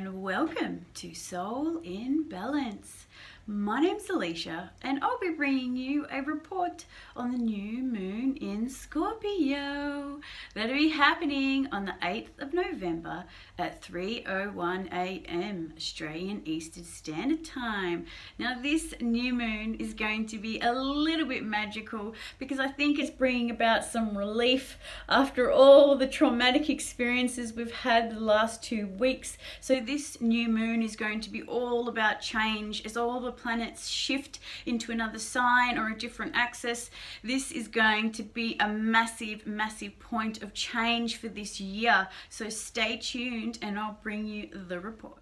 and welcome to Soul in Balance. My name's Alicia and I'll be bringing you a report on the new moon in Scorpio. That'll be happening on the 8th of November at 3:01 a.m. Australian Eastern Standard Time. Now this new moon is going to be a little bit magical because I think it's bringing about some relief after all the traumatic experiences we've had the last 2 weeks. So this new moon is going to be all about change as all the planets shift into another sign or a different axis. This is going to be a massive point of change for this year. So stay tuned and I'll bring you the report.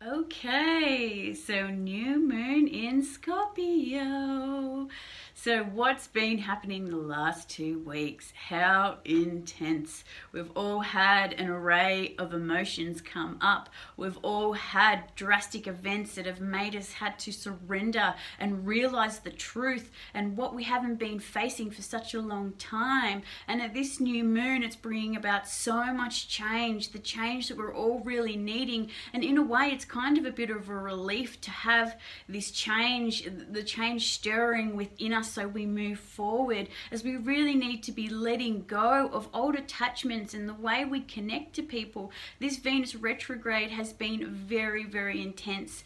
Okay, so new moon in Scorpio. So what's been happening the last 2 weeks? How intense. We've all had an array of emotions come up. We've all had drastic events that have made us had to surrender and realize the truth and what we haven't been facing for such a long time. And at this new moon, it's bringing about so much change, the change that we're all really needing. And in a way, it's kind of a bit of a relief to have this change, the change stirring within us so we move forward, as we really need to be letting go of old attachments and the way we connect to people. This Venus retrograde has been very intense.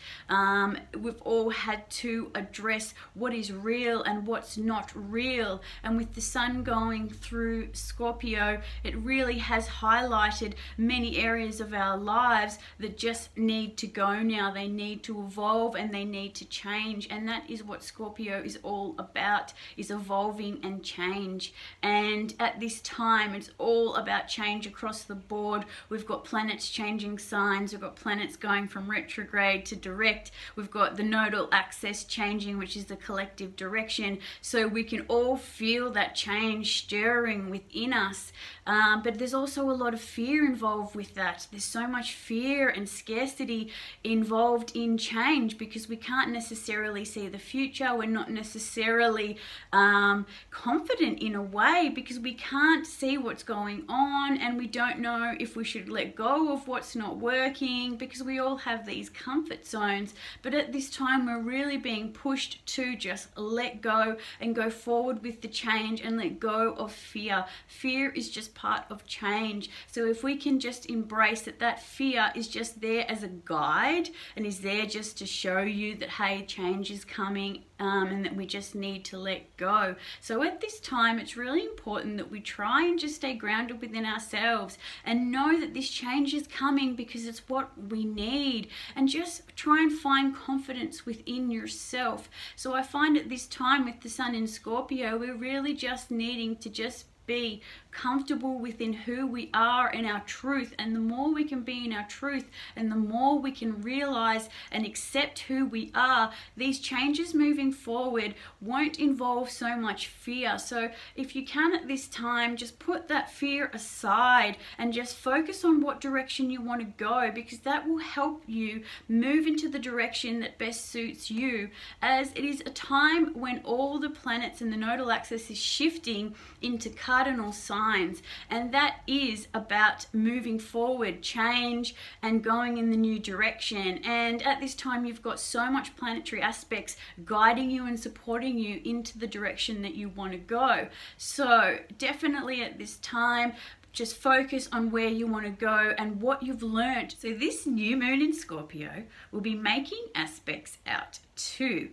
We've all had to address what is real and what's not real, and with the sun going through Scorpio, it really has highlighted many areas of our lives that just need to go now. They need to evolve and they need to change, and that is what Scorpio is all about, is evolving and change. And at this time it's all about change across the board. We've got planets changing signs, we've got planets going from retrograde to direct, we've got the nodal axis changing, which is the collective direction, so we can all feel that change stirring within us. But there's also a lot of fear involved with that. There's so much fear and scarcity involved in change because we can't necessarily see the future. We're not necessarily confident in a way because we can't see what's going on, and we don't know if we should let go of what's not working because we all have these comfort zones. But at this time we're really being pushed to just let go and go forward with the change and let go of fear. Fear is just part of change. So if we can just embrace that that fear is just there as a guide and is there just to show you that hey, change is coming, and that we just need to let go. So at this time it's really important that we try and just stay grounded within ourselves and know that this change is coming because it's what we need, and just try and find confidence within yourself. So I find at this time with the sun in Scorpio, we're really just needing to just be comfortable within who we are and our truth, and the more we can be in our truth and the more we can realize and accept who we are, these changes moving forward won't involve so much fear. So if you can at this time, just put that fear aside and just focus on what direction you want to go, because that will help you move into the direction that best suits you, as it is a time when all the planets and the nodal axis is shifting into Cardinal signs, and that is about moving forward, change, and going in the new direction. And at this time you've got so much planetary aspects guiding you and supporting you into the direction that you want to go. So definitely at this time, just focus on where you want to go and what you've learned. So this new moon in Scorpio will be making aspects out to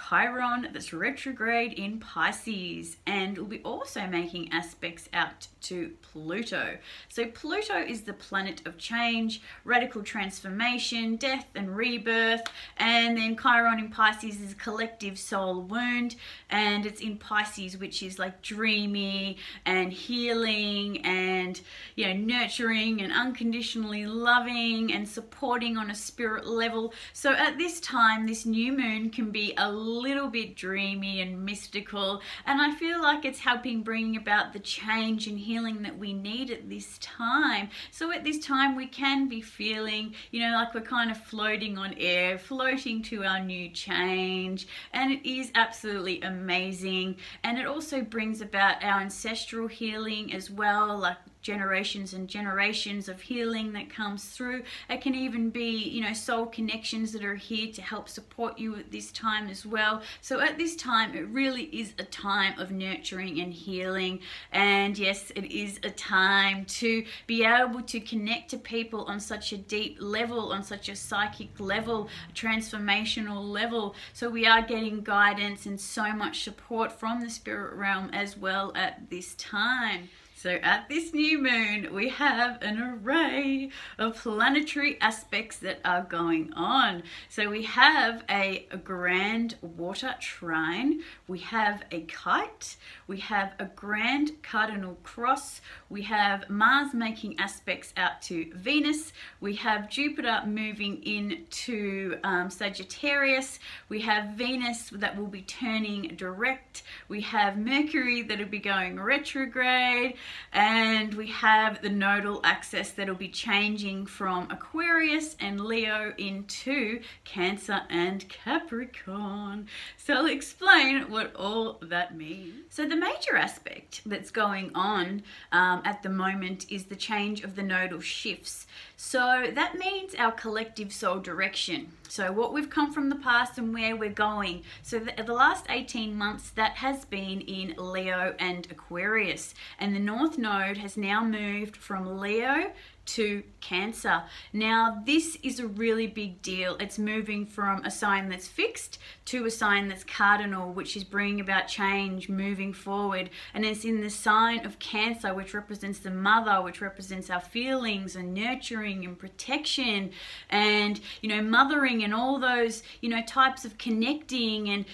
Chiron, that's retrograde in Pisces, and will be also making aspects out to Pluto. So Pluto is the planet of change, radical transformation, death and rebirth, and then Chiron in Pisces is collective soul wound, and it's in Pisces, which is like dreamy and healing and, you know, nurturing and unconditionally loving and supporting on a spirit level. So at this time, this new moon can be a little bit dreamy and mystical, and I feel like it's helping bring about the change and healing that we need at this time. So at this time we can be feeling, you know, like we're kind of floating on air, floating to our new change, and it is absolutely amazing. And it also brings about our ancestral healing as well, like generations and generations of healing that comes through. It can even be, you know, soul connections that are here to help support you at this time as well. So at this time, it really is a time of nurturing and healing. And yes, it is a time to be able to connect to people on such a deep level, on such a psychic level, a transformational level. So we are getting guidance and so much support from the spirit realm as well at this time. So at this new moon, we have an array of planetary aspects that are going on. So we have a grand water trine, we have a kite, we have a grand cardinal cross, we have Mars making aspects out to Venus, we have Jupiter moving into Sagittarius, we have Venus that will be turning direct, we have Mercury that will be going retrograde, and we have the nodal axis that will be changing from Aquarius and Leo into Cancer and Capricorn. So I'll explain what all that means. So the major aspect that's going on at the moment is the change of the nodal shifts. So that means our collective soul direction. So what we've come from the past and where we're going. So the last 18 months, that has been in Leo and Aquarius. And the North Node has now moved from Leo to Cancer. Now this is a really big deal. It's moving from a sign that's fixed to a sign that's cardinal, which is bringing about change, moving forward. And it's in the sign of Cancer, which represents the mother, which represents our feelings and nurturing and protection and, you know, mothering and all those, you know, types of connecting and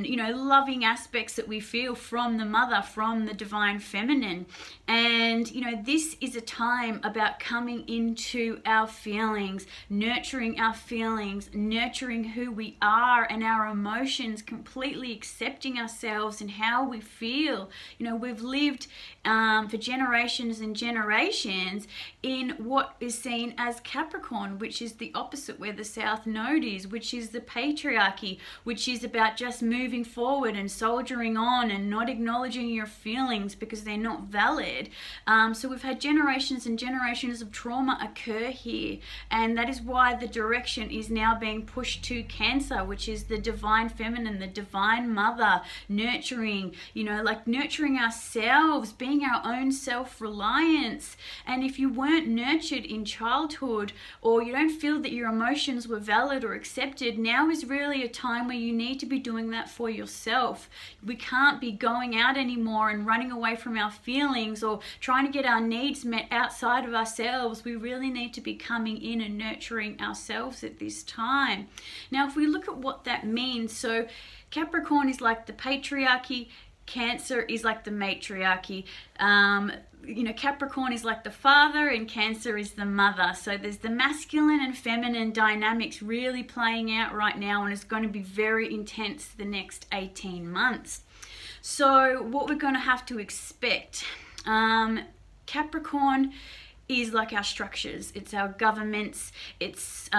you know, loving aspects that we feel from the mother, from the divine feminine. And, you know, this is a time about coming into our feelings, nurturing who we are and our emotions, completely accepting ourselves and how we feel. You know, we've lived for generations and generations in what is seen as Capricorn, which is the opposite where the South Node is, which is the patriarchy, which is about just moving forward and soldiering on and not acknowledging your feelings because they're not valid. So we've had generations and generations of trauma occur here, and that is why the direction is now being pushed to Cancer, which is the divine feminine, the divine mother, nurturing, you know, like nurturing ourselves, being our own self-reliance. And if you weren't nurtured in childhood, or you don't feel that your emotions were valid or accepted, now is really a time where you need to be doing that for yourself. We can't be going out anymore and running away from our feelings or trying to get our needs met outside of ourselves. We really need to be coming in and nurturing ourselves at this time. Now, if we look at what that means, so Capricorn is like the patriarchy, Cancer is like the matriarchy. You know, Capricorn is like the father and Cancer is the mother. So there's the masculine and feminine dynamics really playing out right now, and it's going to be very intense the next 18 months. So what we're going to have to expect, Capricorn is like our structures, it's our governments, it's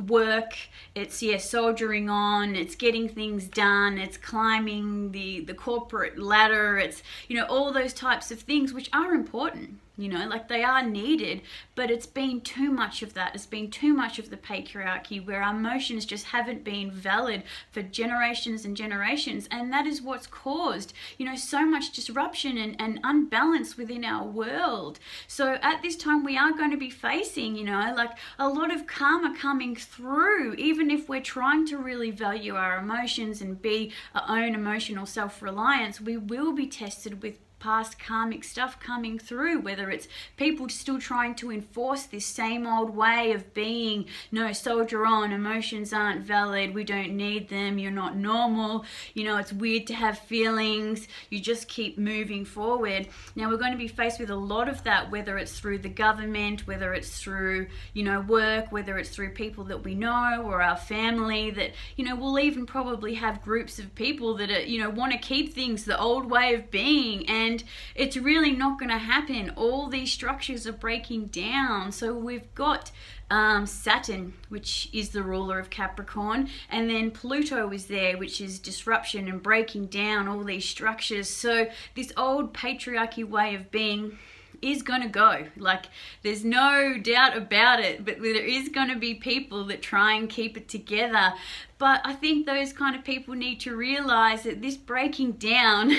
work, it's soldiering on, it's getting things done, it's climbing the corporate ladder, it's, you know, all those types of things which are important. You know, like they are needed, but it's been too much of that. It's been too much of the patriarchy where our emotions just haven't been valid for generations and generations. And that is what's caused, you know, so much disruption and unbalance within our world. So at this time we are going to be facing, you know, like a lot of karma coming through, even if we're trying to really value our emotions and be our own emotional self-reliance, we will be tested with past karmic stuff coming through, whether it's people still trying to enforce this same old way of being, no, soldier on, emotions aren't valid, we don't need them, you're not normal, you know, it's weird to have feelings, you just keep moving forward. Now we're going to be faced with a lot of that, whether it's through the government, whether it's through, you know, work, whether it's through people that we know or our family, that, you know, we'll even probably have groups of people that are, you know, want to keep things the old way of being, and it's really not going to happen. All these structures are breaking down. So we've got Saturn, which is the ruler of Capricorn, and then Pluto is there, which is disruption and breaking down all these structures. So this old patriarchy way of being is going to go. Like, there's no doubt about it, but there is going to be people that try and keep it together. But I think those kind of people need to realize that this breaking down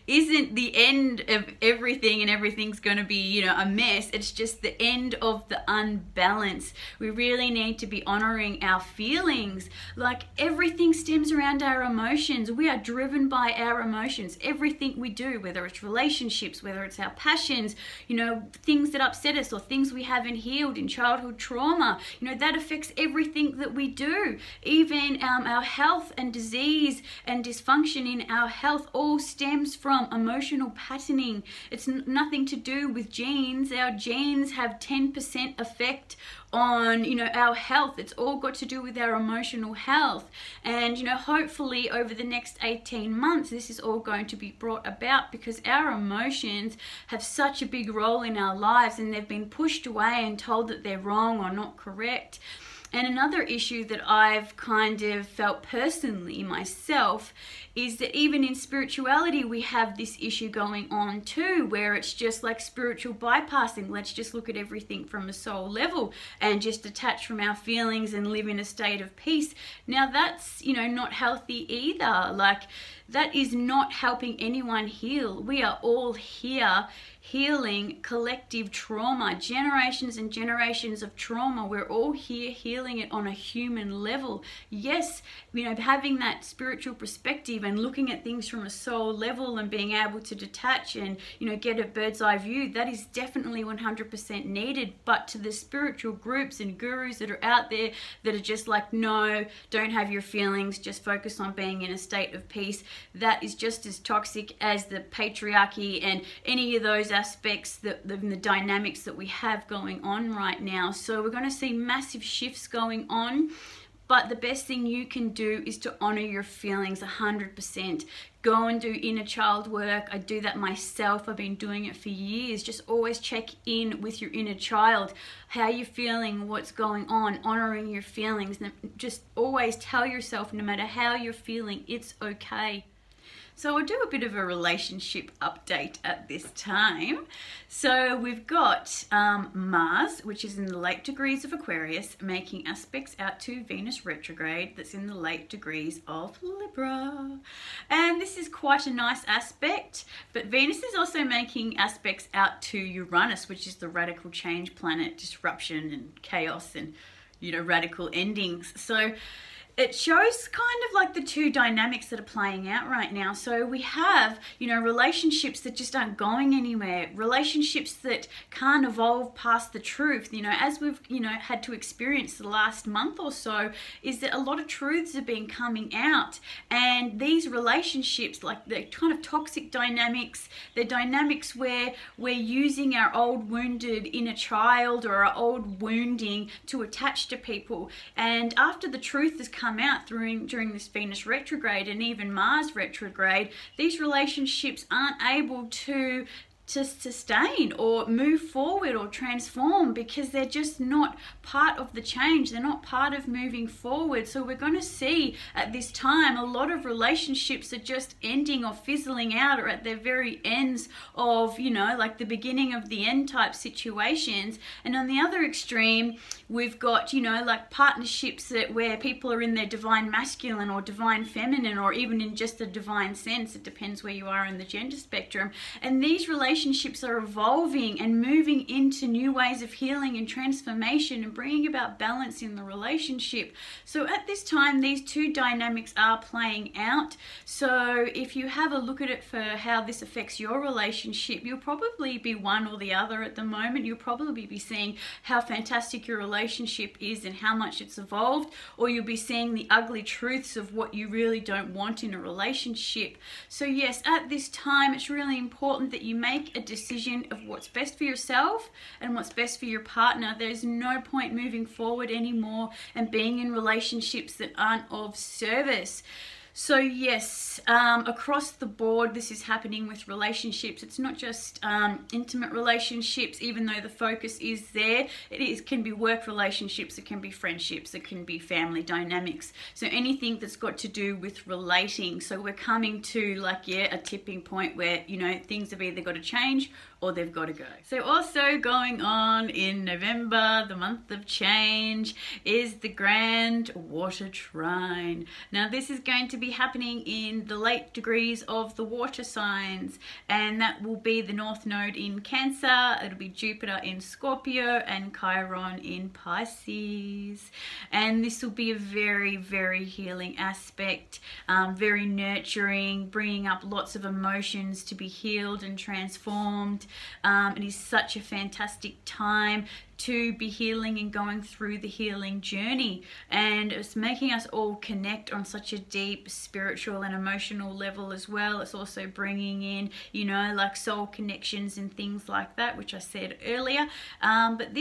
isn't the end of everything and everything's going to be, you know, a mess. It's just the end of the unbalance. We really need to be honoring our feelings. Like, everything stems around our emotions. We are driven by our emotions. Everything we do, whether it's relationships, whether it's our passions, you know, things that upset us or things we haven't healed in childhood trauma, you know, that affects everything that we do. Even our health and disease and dysfunction in our health all stems from emotional patterning. It's nothing to do with genes. Our genes have 10% effect on, you know, our health. It's all got to do with our emotional health. And, you know, hopefully over the next 18 months, this is all going to be brought about because our emotions have such a big role in our lives and they've been pushed away and told that they're wrong or not correct. And another issue that I've kind of felt personally myself is that even in spirituality, we have this issue going on too, where it's just like spiritual bypassing. Let's just look at everything from a soul level and just detach from our feelings and live in a state of peace. Now that's, you know, not healthy either. Like, that is not helping anyone heal. We are all here healing collective trauma, generations and generations of trauma. We're all here healing it on a human level. Yes, you know, having that spiritual perspective and looking at things from a soul level and being able to detach and, you know, get a bird's eye view, that is definitely 100% needed. But to the spiritual groups and gurus that are out there that are just like, no, don't have your feelings, just focus on being in a state of peace, that is just as toxic as the patriarchy and any of those aspects, the dynamics that we have going on right now. So we're going to see massive shifts going on. But the best thing you can do is to honor your feelings 100%. Go and do inner child work. I do that myself. I've been doing it for years. Just always check in with your inner child. How you feeling? What's going on? Honoring your feelings. Just always tell yourself, no matter how you're feeling, it's okay. So I'll do a bit of a relationship update at this time. So we've got Mars, which is in the late degrees of Aquarius, making aspects out to Venus retrograde, that's in the late degrees of Libra. And this is quite a nice aspect, but Venus is also making aspects out to Uranus, which is the radical change planet, disruption and chaos and, you know, radical endings. So it shows kind of like the two dynamics that are playing out right now. So we have, you know, relationships that just aren't going anywhere, relationships that can't evolve past the truth. You know, as we've, you know, had to experience the last month or so, is that a lot of truths have been coming out. And these relationships, like the kind of toxic dynamics, they're dynamics where we're using our old wounded inner child or our old wounding to attach to people. And after the truth has come out during this Venus retrograde and even Mars retrograde, these relationships aren't able to sustain or move forward or transform because they're just not part of the change. They're not part of moving forward. So we're going to see at this time a lot of relationships are just ending or fizzling out or at their very ends of, you know, like the beginning of the end type situations. And on the other extreme, we've got, you know, like partnerships where people are in their divine masculine or divine feminine or even in just a divine sense. It depends where you are in the gender spectrum. And these relationships are evolving and moving into new ways of healing and transformation and bringing about balance in the relationship. So at this time, these two dynamics are playing out. So if you have a look at it for how this affects your relationship, you'll probably be one or the other at the moment. You'll probably be seeing how fantastic your relationship is and how much it's evolved, or you'll be seeing the ugly truths of what you really don't want in a relationship. So yes, at this time, it's really important that you make a decision of what's best for yourself and what's best for your partner. There's no point moving forward anymore and being in relationships that aren't of service. So yes, across the board, this is happening with relationships. It's not just intimate relationships, even though the focus is there. Can be work relationships, it can be friendships, it can be family dynamics. So anything that's got to do with relating. So we're coming to like, yeah, a tipping point where, you know, things have either got to change or they've got to go. So also going on in November, the month of change, is the grand water trine. Now this is going to be happening in the late degrees of the water signs, and that will be the North Node in Cancer, it'll be Jupiter in Scorpio and Chiron in Pisces. And this will be a very, very healing aspect, very nurturing, bringing up lots of emotions to be healed and transformed. It is such a fantastic time to be healing and going through the healing journey, and it's making us all connect on such a deep spiritual and emotional level as well. It's also bringing in, you know, like soul connections and things like that, which I said earlier. But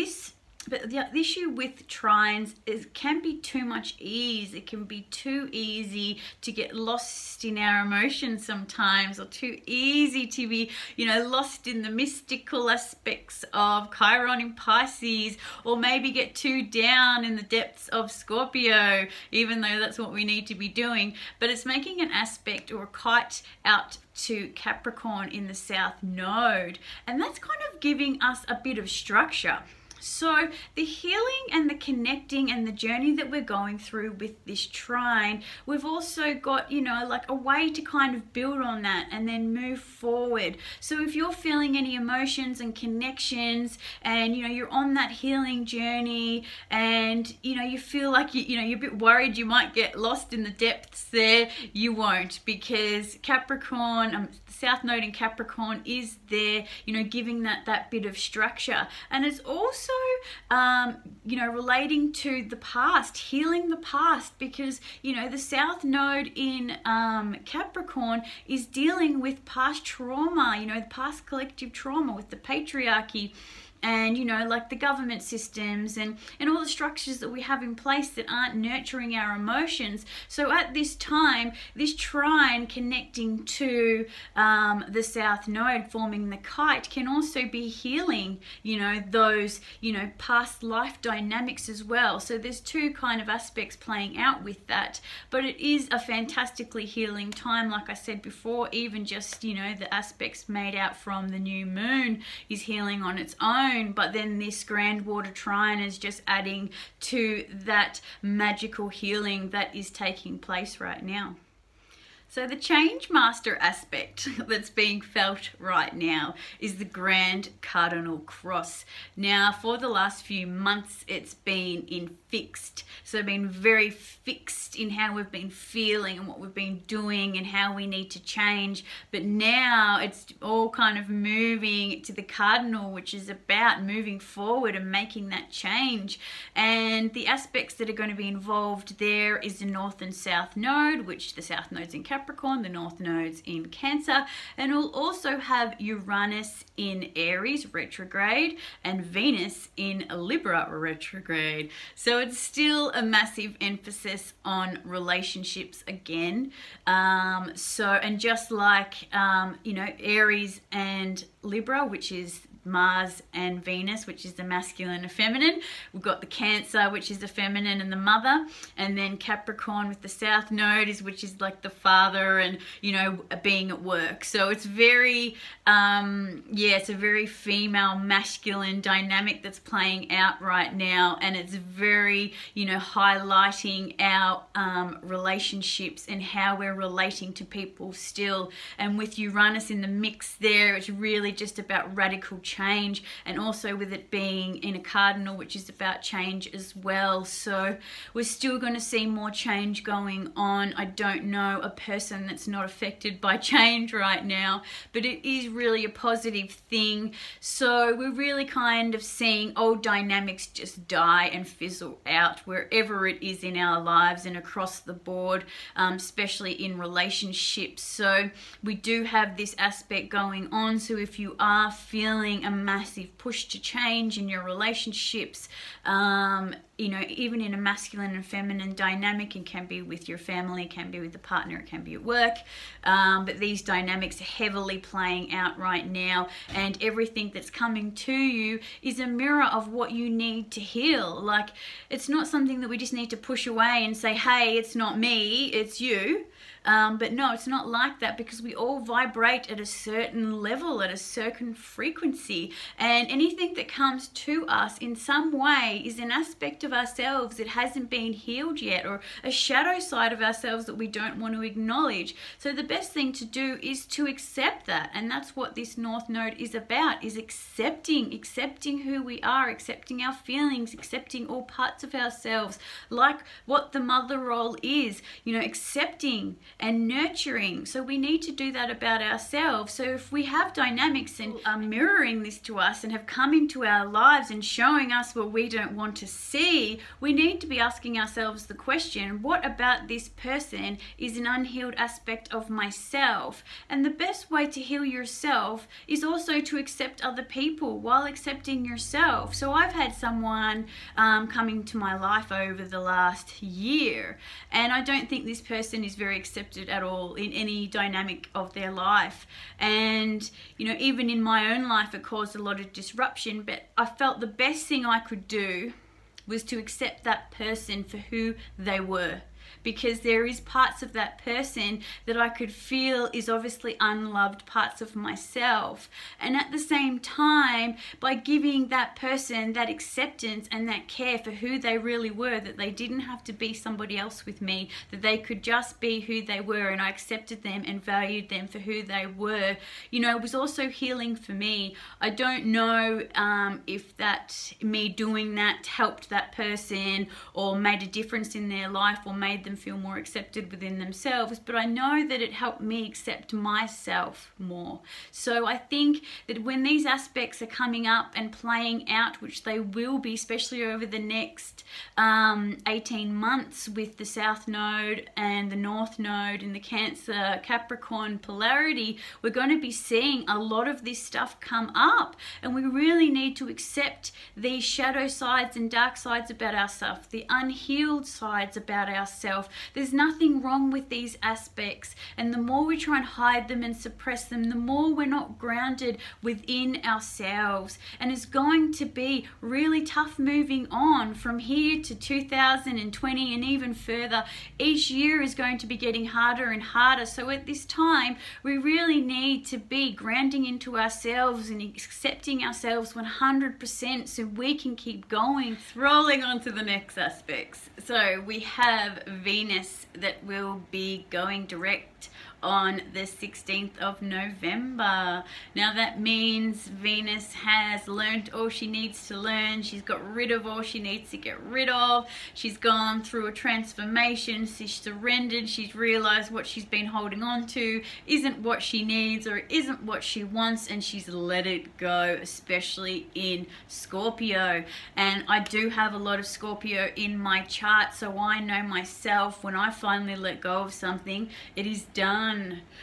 the issue with trines is it can be too much ease. It can be too easy to get lost in our emotions sometimes, or too easy to be, you know, lost in the mystical aspects of Chiron in Pisces, or maybe get too down in the depths of Scorpio, even though that's what we need to be doing. But it's making an aspect or a kite out to Capricorn in the South Node, and that's kind of giving us a bit of structure. So the healing and the connecting and the journey that we're going through with this trine, we've also got, you know, like a way to kind of build on that and then move forward. So if you're feeling any emotions and connections, and, you know, you're on that healing journey, and, you know, you feel like, you know, you're a bit worried you might get lost in the depths there, you won't, because Capricorn, the South Node in Capricorn is there, you know, giving that bit of structure. And it's also you know, relating to the past, healing the past, because, you know, the South Node in Capricorn is dealing with past trauma, you know, the past collective trauma with the patriarchy, and, you know, like the government systems and all the structures that we have in place that aren't nurturing our emotions. So at this time, this trine connecting to the South Node, forming the kite, can also be healing, you know, those, you know, past life dynamics as well. So there's two kind of aspects playing out with that, but it is a fantastically healing time. Like I said before, even just, you know, the aspects made out from the new moon is healing on its own. But then this grand water trine is just adding to that magical healing that is taking place right now. So the change master aspect that's being felt right now is the grand cardinal cross. Now, for the last few months, it's been in fixed. So been very fixed in how we've been feeling and what we've been doing and how we need to change. But now it's all kind of moving to the cardinal, which is about moving forward and making that change. And the aspects that are going to be involved there is the North and South Node, which the South Node's in Capricorn, the North Node's in Cancer, and we'll also have Uranus in Aries retrograde and Venus in Libra retrograde. So it's still a massive emphasis on relationships again. And just like, you know, Aries and Libra, which is Mars and Venus, which is the masculine and feminine. We've got the Cancer, which is the feminine and the mother, and then Capricorn with the South Node, which is like the father and, you know, being at work. So it's very, it's a very female masculine dynamic that's playing out right now, and it's very, you know, highlighting our relationships and how we're relating to people still. And with Uranus in the mix there, it's really just about radical change, and also with it being in a cardinal, which is about change as well. So we're still going to see more change going on. I don't know a person that's not affected by change right now, but it is really a positive thing. So we're really kind of seeing old dynamics just die and fizzle out wherever it is in our lives and across the board, especially in relationships. So we do have this aspect going on. So if you are feeling feeling a massive push to change in your relationships, you know, even in a masculine and feminine dynamic. It can be with your family, it can be with the partner, it can be at work, but these dynamics are heavily playing out right now, and everything that's coming to you is a mirror of what you need to heal. Like, it's not something that we just need to push away and say, hey, it's not me, it's you. But no, it's not like that, because we all vibrate at a certain level, at a certain frequency, and anything that comes to us in some way is an aspect of ourselves that hasn't been healed yet, or a shadow side of ourselves that we don't want to acknowledge. So the best thing to do is to accept that, and that's what this North Node is about, is accepting who we are, accepting our feelings, accepting all parts of ourselves, like what the mother role is, you know, accepting and nurturing. So we need to do that about ourselves. So if we have dynamics and are mirroring this to us and have come into our lives and showing us what we don't want to see, we need to be asking ourselves the question, what about this person is an unhealed aspect of myself? And the best way to heal yourself is also to accept other people while accepting yourself. So I've had someone coming to my life over the last year, and I don't think this person is very accepted at all in any dynamic of their life. And you know, even in my own life, it caused a lot of disruption, but I felt the best thing I could do was to accept that person for who they were, because there is parts of that person that I could feel is obviously unloved parts of myself. And at the same time, by giving that person that acceptance and that care for who they really were, that they didn't have to be somebody else with me, that they could just be who they were, and I accepted them and valued them for who they were, you know, it was also healing for me. I don't know if that me doing that helped that person or made a difference in their life or made them feel more accepted within themselves, but I know that it helped me accept myself more. So I think that when these aspects are coming up and playing out, which they will be, especially over the next 18 months with the South Node and the North Node and the Cancer Capricorn polarity, we're going to be seeing a lot of this stuff come up, and we really need to accept these shadow sides and dark sides about ourselves, the unhealed sides about ourselves. There's nothing wrong with these aspects, and the more we try and hide them and suppress them, the more we're not grounded within ourselves. And it's going to be really tough moving on from here to 2020 and even further. Each year is going to be getting harder and harder. So at this time, we really need to be grounding into ourselves and accepting ourselves 100% so we can keep going. Rolling on to the next aspects. So we have Venus that will be going direct on the 16th of November. Now that means Venus has learned all she needs to learn. She's got rid of all she needs to get rid of. She's gone through a transformation. She's surrendered. She's realized what she's been holding on to isn't what she needs or isn't what she wants, and she's let it go, especially in Scorpio. And I do have a lot of Scorpio in my chart, so I know myself, when I finally let go of something, it is done.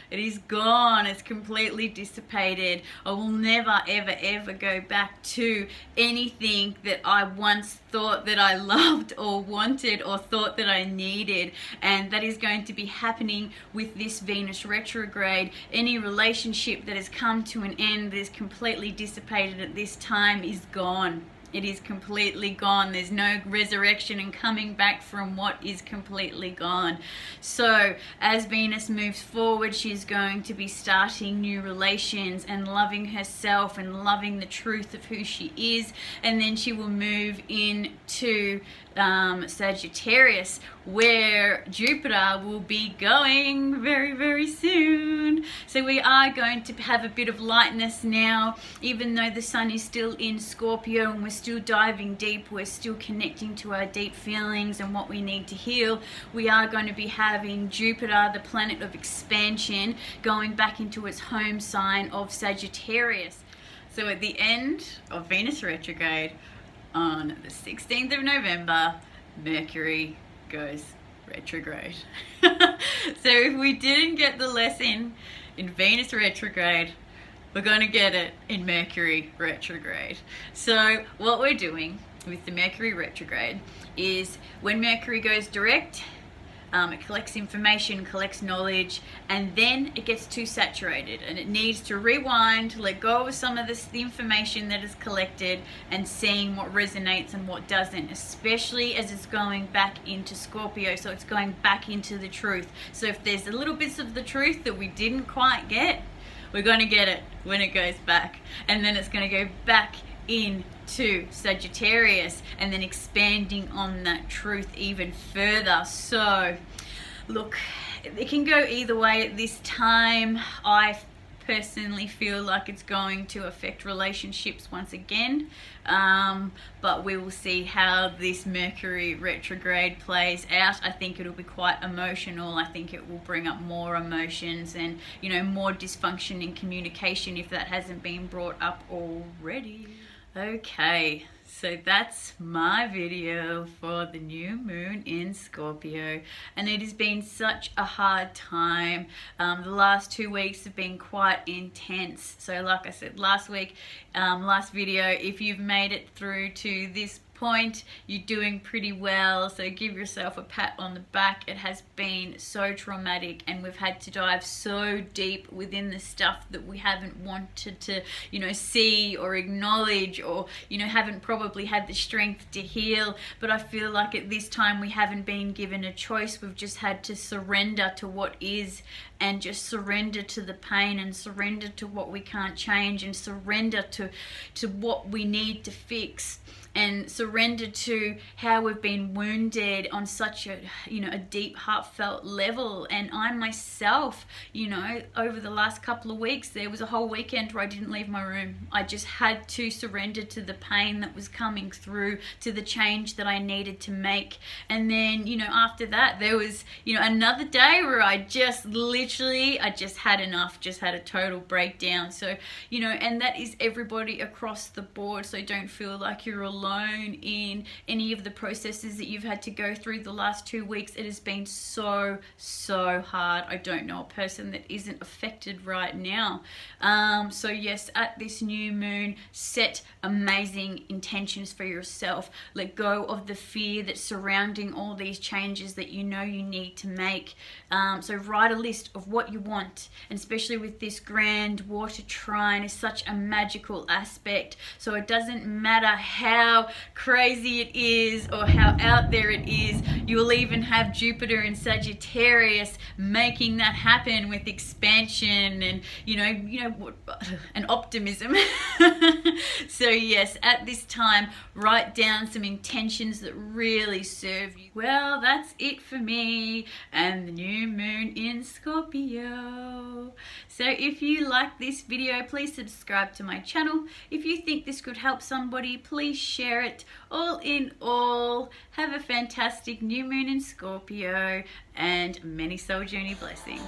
It is gone. It's completely dissipated. I will never ever ever go back to anything that I once thought that I loved or wanted or thought that I needed, and that is going to be happening with this Venus retrograde. Any relationship that has come to an end, that is completely dissipated at this time, is gone. It is completely gone. There's no resurrection and coming back from what is completely gone. So as Venus moves forward, she's going to be starting new relations and loving herself and loving the truth of who she is. And then she will move into Sagittarius, where Jupiter will be going very, very soon. So we are going to have a bit of lightness now, even though the sun is still in Scorpio and we're still diving deep, we're still connecting to our deep feelings and what we need to heal. We are going to be having Jupiter, the planet of expansion, going back into its home sign of Sagittarius. So at the end of Venus retrograde, on the 16th of November, Mercury goes retrograde. So if we didn't get the lesson in Venus retrograde, we're going to get it in Mercury retrograde. So what we're doing with the Mercury retrograde is when Mercury goes direct, it collects information, collects knowledge, and then it gets too saturated and it needs to rewind, let go of some of the information that is collected and seeing what resonates and what doesn't, especially as it's going back into Scorpio. So it's going back into the truth. So if there's a little bits of the truth that we didn't quite get, we're going to get it when it goes back, and then it's going to go back into Sagittarius and then expanding on that truth even further. So look, it can go either way at this time. I personally feel like it's going to affect relationships once again, but we will see how this Mercury retrograde plays out. I think it'll be quite emotional. I think it will bring up more emotions and, you know, more dysfunction in communication if that hasn't been brought up already. Okay, so that's my video for the new moon in Scorpio, and it has been such a hard time. The last 2 weeks have been quite intense. So like I said last week, last video, if you've made it through to this point, you're doing pretty well, so give yourself a pat on the back. It has been so traumatic, and we've had to dive so deep within the stuff that we haven't wanted to, you know, see or acknowledge, or, you know, haven't probably had the strength to heal. But I feel like at this time we haven't been given a choice. We've just had to surrender to what is, and just surrender to the pain, and surrender to what we can't change, and surrender to what we need to fix, and surrender to how we've been wounded on such a, you know, a deep, heartfelt level. And I myself, you know, over the last couple of weeks, there was a whole weekend where I didn't leave my room. I just had to surrender to the pain that was coming through, to the change that I needed to make. And then, you know, after that, there was, you know, another day where I just literally, I just had enough, just had a total breakdown. So, you know, and that is everybody across the board. So don't feel like you're alone in any of the processes that you've had to go through the last 2 weeks. It has been so hard. I don't know a person that isn't affected right now. So yes, at this new moon, set amazing intentions for yourself. Let go of the fear that's surrounding all these changes that you know you need to make. So write a list of what you want, and especially with this grand water trine, is such a magical aspect. So it doesn't matter how crazy it is or how out there it is. You will even have Jupiter in Sagittarius making that happen with expansion and, you know, and optimism. So yes, at this time, write down some intentions that really serve you. Well, that's it for me and the new moon in Scorpio. So if you like this video, please subscribe to my channel. If you think this could help somebody, please share it. All in all, have a fantastic new moon in Scorpio and many soul journey blessings.